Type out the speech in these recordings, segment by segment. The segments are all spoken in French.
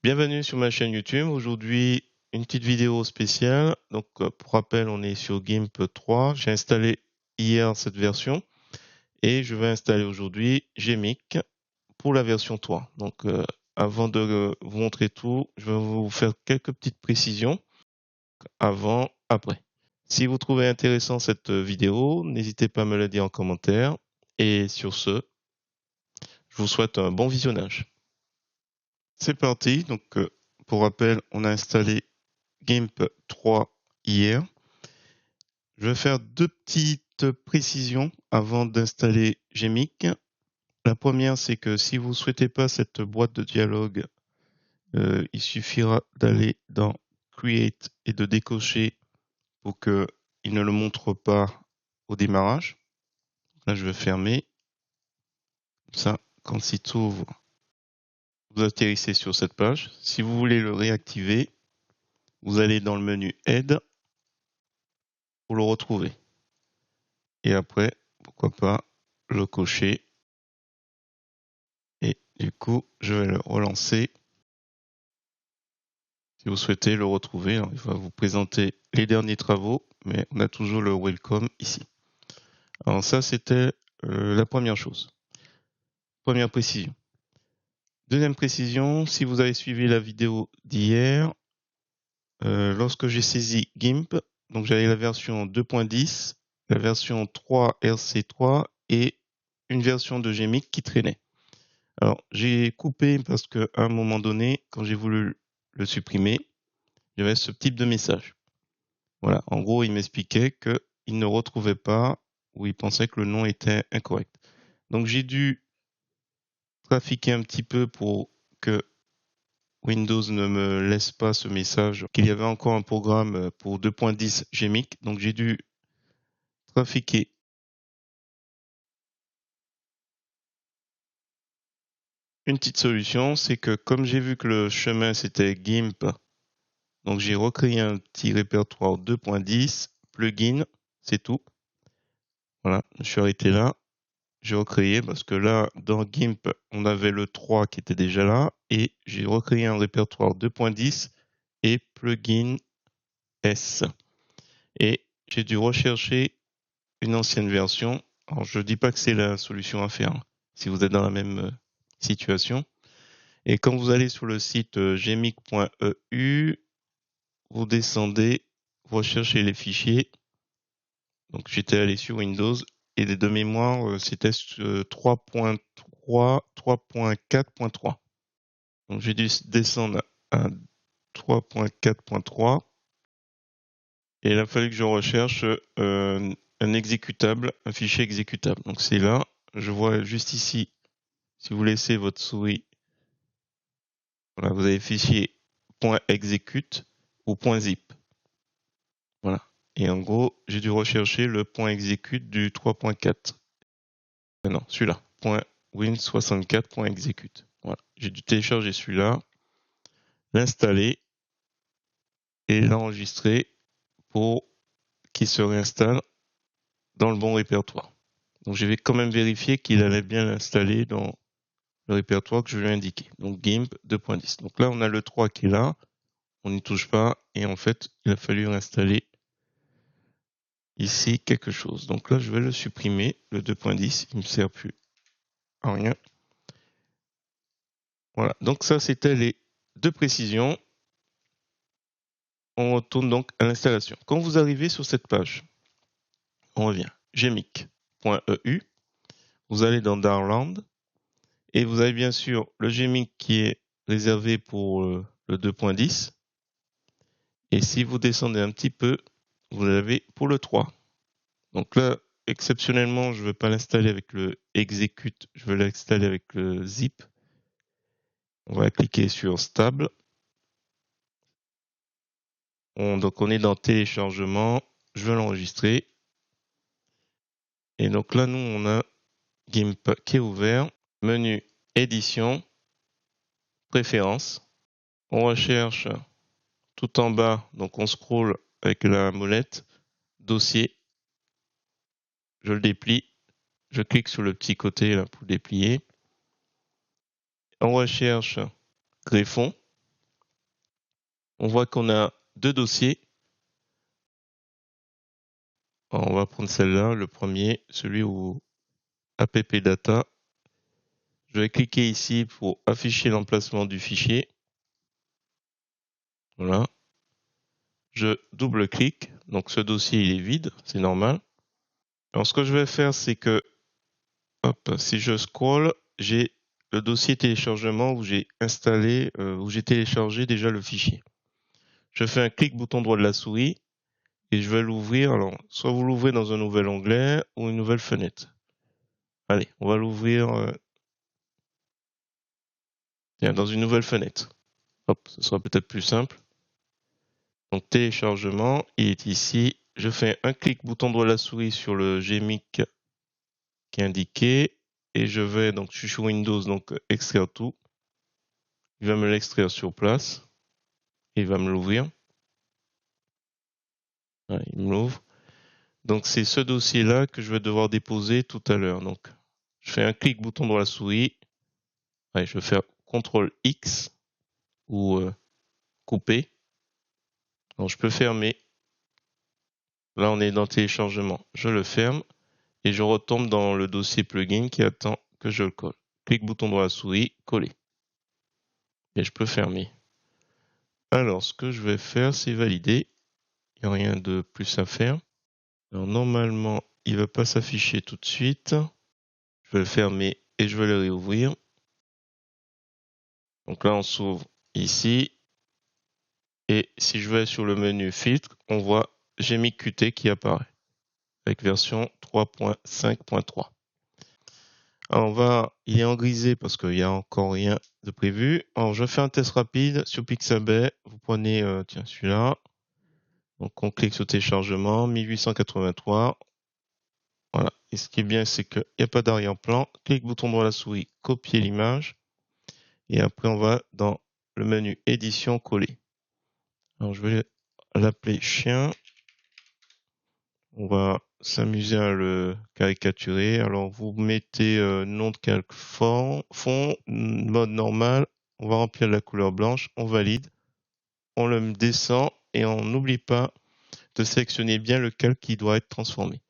Bienvenue sur ma chaîne YouTube. Aujourd'hui, une petite vidéo spéciale. Donc, pour rappel, on est sur GIMP 3. J'ai installé hier cette version et je vais installer aujourd'hui GMIC pour la version 3. Donc, avant de vous montrer tout, je vais vous faire quelques petites précisions avant, après. Si vous trouvez intéressant cette vidéo, n'hésitez pas à me le dire en commentaire. Et sur ce, je vous souhaite un bon visionnage. C'est parti. Donc, pour rappel, on a installé GIMP 3 hier. Je vais faire deux petites précisions avant d'installer GMIC. La première, c'est que si vous ne souhaitez pas cette boîte de dialogue, il suffira d'aller dans Create et de décocher pour qu'il ne le montre pas au démarrage. Là, je vais fermer. Ça, quand il s'ouvre, vous atterrissez sur cette page. Si vous voulez le réactiver, vous allez dans le menu Aide pour le retrouver. Et après, pourquoi pas le cocher. Et du coup, je vais le relancer. Si vous souhaitez le retrouver, alors, il va vous présenter les derniers travaux, mais on a toujours le welcome ici. Alors ça, c'était la première chose. Première précision. Deuxième précision, si vous avez suivi la vidéo d'hier, lorsque j'ai saisi GIMP, donc j'avais la version 2.10, la version 3 RC3 et une version de GMIC qui traînait. Alors, j'ai coupé parce qu'à un moment donné, quand j'ai voulu le supprimer, j'avais ce type de message. Voilà, en gros, il m'expliquait qu'il ne retrouvait pas ou il pensait que le nom était incorrect. Donc, j'ai dû trafiquer un petit peu pour que Windows ne me laisse pas ce message qu'il y avait encore un programme pour 2.10 GMIC. Donc, j'ai dû trafiquer. Une petite solution, c'est que comme j'ai vu que le chemin c'était GIMP, donc j'ai recréé un petit répertoire 2.10, plugin, c'est tout. Voilà, je suis arrêté là. J'ai recréé parce que là, dans GIMP, on avait le 3 qui était déjà là et j'ai recréé un répertoire 2.10 et plugin S. Et j'ai dû rechercher une ancienne version. Alors, je ne dis pas que c'est la solution à faire si vous êtes dans la même situation. Et quand vous allez sur le site gmic.eu, vous descendez, vous recherchez les fichiers. Donc, j'étais allé sur Windows et de mémoire, c'était 3.3, 3.4.3. Donc, j'ai dû descendre à 3.4.3 et il a fallu que je recherche un exécutable, un fichier exécutable. Donc, c'est là, je vois juste ici, si vous laissez votre souris, voilà, vous avez fichier .execute ou .zip. Voilà. Et en gros, j'ai dû rechercher le .execute du 3.4. Non, celui-là. .win64.execute. Voilà. J'ai dû télécharger celui-là, l'installer et l'enregistrer pour qu'il se réinstalle dans le bon répertoire. Donc je vais quand même vérifier qu'il allait bien l'installer dans le répertoire que je lui ai indiqué. Donc GIMP 2.10. Donc là, on a le 3 qui est là. On n'y touche pas. Et en fait, il a fallu réinstaller ici quelque chose. Donc là, je vais le supprimer, le 2.10. Il ne me sert plus à rien. Voilà. Donc ça, c'était les deux précisions. On retourne donc à l'installation. Quand vous arrivez sur cette page, on revient gmic.eu. Vous allez dans Download et vous avez bien sûr le GMIC qui est réservé pour le 2.10. Et si vous descendez un petit peu, vous l'avez pour le 3. Donc là, exceptionnellement, je ne veux pas l'installer avec le execute, je veux l'installer avec le zip. On va cliquer sur stable. Donc on est dans téléchargement, je veux l'enregistrer. Et donc là, nous, on a GIMP qui est ouvert, menu édition, préférences. On recherche tout en bas, donc on scrolle avec la molette, dossier. Je le déplie, je clique sur le petit côté là pour déplier. On recherche greffon. on voit qu'on a deux dossiers. Alors, on va prendre celle-là, le premier, celui où app data. Je vais cliquer ici pour afficher l'emplacement du fichier. Voilà. Je double-clique. Donc ce dossier il est vide, c'est normal. Alors ce que je vais faire, c'est que si je scroll, j'ai le dossier téléchargement où j'ai installé, où j'ai téléchargé déjà le fichier. Je fais un clic bouton droit de la souris et je vais l'ouvrir. Alors, soit vous l'ouvrez dans un nouvel onglet ou une nouvelle fenêtre. Allez, on va l'ouvrir dans une nouvelle fenêtre. Hop, ce sera peut-être plus simple. Donc téléchargement, il est ici. Je fais un clic bouton droit de la souris sur le Gmic qui est indiqué et je vais, donc je suis sur Windows, donc extraire tout. Il va me l'extraire sur place. Il va me l'ouvrir. Voilà, il me l'ouvre. Donc c'est ce dossier-là que je vais devoir déposer tout à l'heure. Donc je fais un clic bouton droit de la souris. Ouais, je vais faire CTRL X ou couper. Donc je peux fermer. Là on est dans le téléchargement. Je le ferme et je retombe dans le dossier plugin qui attend que je le colle. Clic bouton droit de la souris, coller. Et je peux fermer. Alors ce que je vais faire, c'est valider. Il n'y a rien de plus à faire. Alors normalement, il ne va pas s'afficher tout de suite. Je vais le fermer et je vais le réouvrir. Donc là, on s'ouvre ici. Et si je vais sur le menu filtre, on voit Gmic Qt qui apparaît avec version 3.5.3. Alors il est en grisé parce qu'il n'y a encore rien de prévu. Alors je fais un test rapide sur Pixabay. Vous prenez tiens celui-là. Donc on clique sur téléchargement 1883. Voilà. Et ce qui est bien, c'est qu'il n'y a pas d'arrière-plan. Clic bouton droit de la souris, copier l'image. Et après, on va dans le menu édition, coller. Alors, je vais l'appeler chien. On va s'amuser à le caricaturer. Alors, vous mettez nom de calque fond, mode normal. On va remplir la couleur blanche. On valide. On le descend et on n'oublie pas de sélectionner bien le calque qui doit être transformé.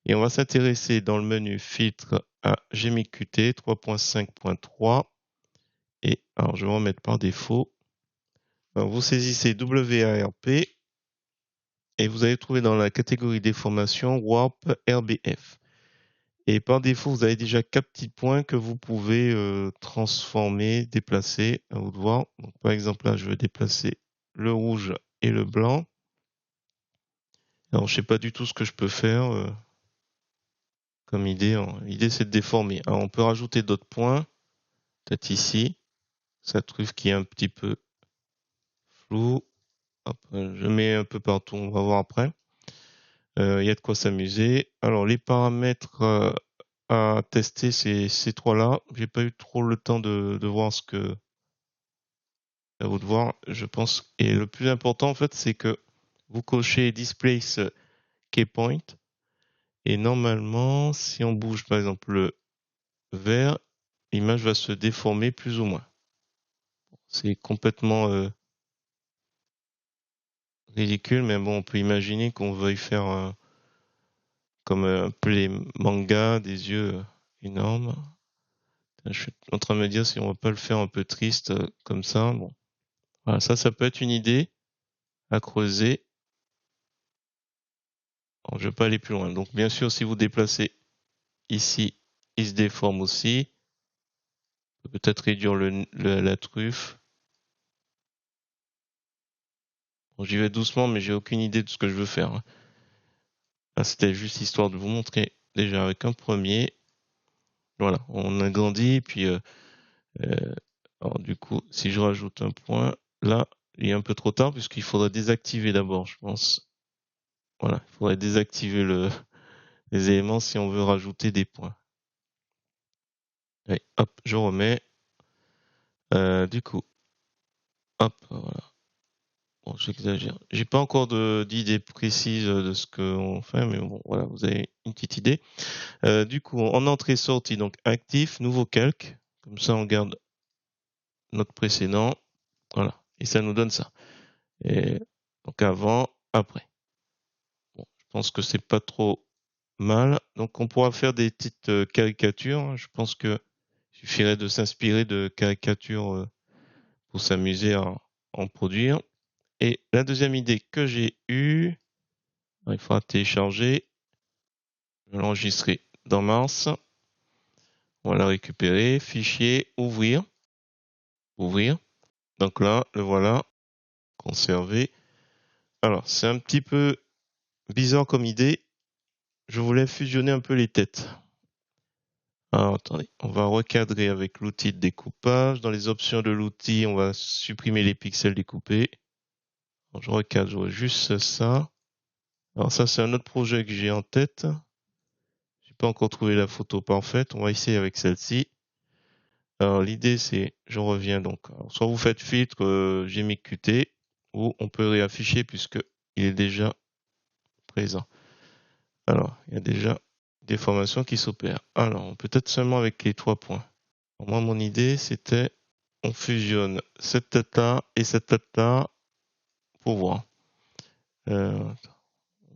Et on va s'intéresser dans le menu filtre à Gmic Qt 3.5.3. Et alors, je vais remettre par défaut. Alors, vous saisissez WARP et vous allez trouver dans la catégorie déformation Warp RBF. Et par défaut, vous avez déjà 4 petits points que vous pouvez transformer, déplacer, à vous de voir. Donc, par exemple, là, je vais déplacer le rouge et le blanc. Alors, je sais pas du tout ce que je peux faire comme idée. L'idée, c'est de déformer. Alors, on peut rajouter d'autres points. Peut-être ici. Ça trouve qui est un petit peu flou. Hop, je mets un peu partout, on va voir après. Il y a de quoi s'amuser. Alors les paramètres à tester, c'est ces trois-là. J'ai pas eu trop le temps de voir ce que à vous de voir, je pense. Et le plus important en fait, c'est que vous cochez Displace Keypoint. Et normalement, si on bouge par exemple le vert, l'image va se déformer plus ou moins. C'est complètement ridicule, mais bon, on peut imaginer qu'on veuille faire comme un peu les mangas, des yeux énormes. Je suis en train de me dire si on va pas le faire un peu triste comme ça. Bon, voilà, ça peut être une idée à creuser. Bon, je vais pas aller plus loin. Donc, bien sûr, si vous déplacez ici, il se déforme aussi. Peut-être réduire la truffe. Bon, j'y vais doucement, mais j'ai aucune idée de ce que je veux faire. Là, c'était juste histoire de vous montrer déjà avec un premier. Voilà, on agrandit, puis alors du coup, si je rajoute un point, là, il est un peu trop tard puisqu'il faudrait désactiver d'abord, je pense. Voilà, il faudrait désactiver les éléments si on veut rajouter des points. Allez, hop, je remets. Du coup, hop, voilà. Bon, j'exagère. J'ai pas encore d'idée précise de ce qu'on fait, mais bon, voilà, vous avez une petite idée. Du coup, en entrée-sortie, donc actif, nouveau calque. Comme ça, on garde notre précédent. Voilà. Et ça nous donne ça. Et donc avant, après. Bon, je pense que c'est pas trop mal. Donc on pourra faire des petites caricatures. Je pense que suffirait de s'inspirer de caricatures pour s'amuser à en produire. Et la deuxième idée que j'ai eue, il faudra télécharger. Je vais l'enregistrer dans Mars. On va la récupérer. Fichier, ouvrir. Ouvrir. Donc là, le voilà. Conserver. Alors, c'est un petit peu bizarre comme idée. Je voulais fusionner un peu les têtes. Alors, attendez. On va recadrer avec l'outil de découpage. Dans les options de l'outil, on va supprimer les pixels découpés. Alors, je recadre, j'aurai juste ça. Alors ça, c'est un autre projet que j'ai en tête. J'ai pas encore trouvé la photo parfaite. On va essayer avec celle-ci. Alors l'idée c'est, je reviens donc, alors, soit vous faites filtre Gmic Qt, ou on peut réafficher puisque il est déjà présent. Alors il y a déjà des formations qui s'opèrent. Alors peut-être seulement avec les 3 points. Alors, moi mon idée c'était, on fusionne cette tête-là et cette tête-là pour voir. On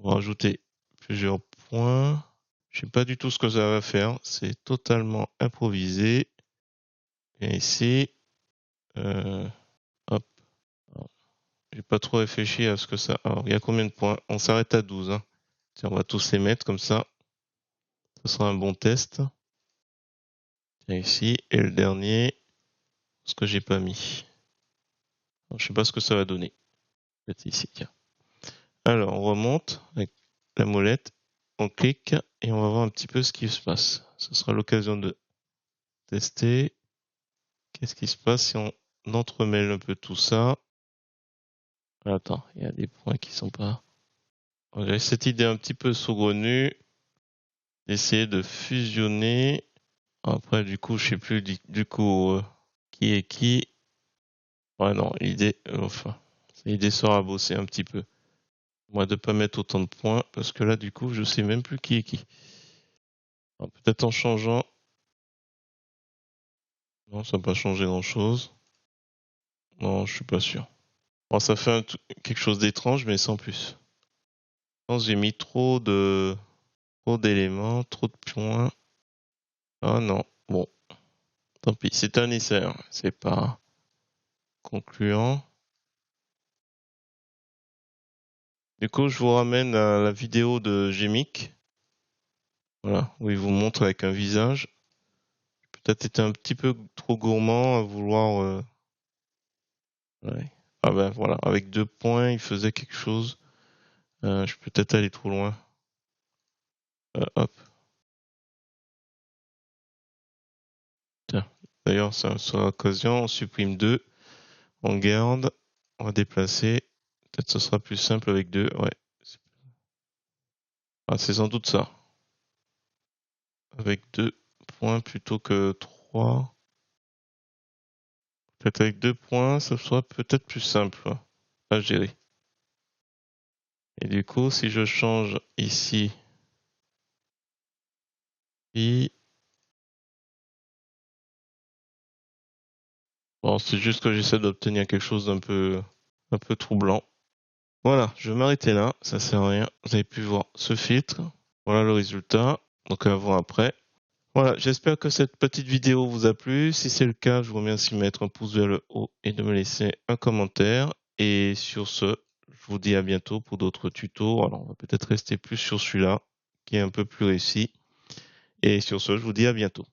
va rajouter plusieurs points. Je sais pas du tout ce que ça va faire. C'est totalement improvisé. Et ici, hop. J'ai pas trop réfléchi à ce que ça. Alors, il y a combien de points? On s'arrête à 12. Hein. Tiens, on va tous les mettre comme ça. Ce sera un bon test. Tiens, ici. Et le dernier, ce que j'ai pas mis. Alors, je sais pas ce que ça va donner. Peut-être ici, tiens. Alors, on remonte avec la molette. On clique et on va voir un petit peu ce qui se passe. Ce sera l'occasion de tester. Qu'est-ce qui se passe si on entremêle un peu tout ça? Attends, il y a des points qui sont pas. J'ai cette idée un petit peu saugrenue d'essayer de fusionner. Après, du coup, je sais plus du coup qui est qui. Ouais, non, l'idée, enfin, l'idée sera bosser un petit peu. Moi, de pas mettre autant de points parce que là, du coup, je sais même plus qui est qui. Peut-être en changeant. Non, ça n'a pas changé grand-chose. Non, je suis pas sûr. Bon, ça fait quelque chose d'étrange, mais sans plus. Je pense que j'ai mis trop d'éléments, trop de points. Ah non, bon, tant pis. C'est un essai, hein. C'est pas concluant. Du coup, je vous ramène à la vidéo de Gmic. Voilà, où il vous montre avec un visage. Peut-être été un petit peu trop gourmand à vouloir. Ouais. Ah ben voilà, avec 2 points, il faisait quelque chose. Je peux peut-être aller trop loin. Hop. Tiens. D'ailleurs, ça sera l'occasion. On supprime 2. On garde. On va déplacer. Peut-être ce sera plus simple avec 2. Ouais. Ah, c'est sans doute ça. Avec 2 points plutôt que 3. Peut-être avec 2 points, ça sera peut-être plus simple à gérer. Et du coup, si je change ici, bon, c'est juste que j'essaie d'obtenir quelque chose d'un peu troublant. Voilà, je vais m'arrêter là, ça sert à rien. Vous avez pu voir ce filtre. Voilà le résultat. Donc avant, après. Voilà, j'espère que cette petite vidéo vous a plu. Si c'est le cas, je vous remercie de mettre un pouce vers le haut et de me laisser un commentaire. Et sur ce, je vous dis à bientôt pour d'autres tutos. Alors, on va peut-être rester plus sur celui-là, qui est un peu plus réussi. Et sur ce, je vous dis à bientôt.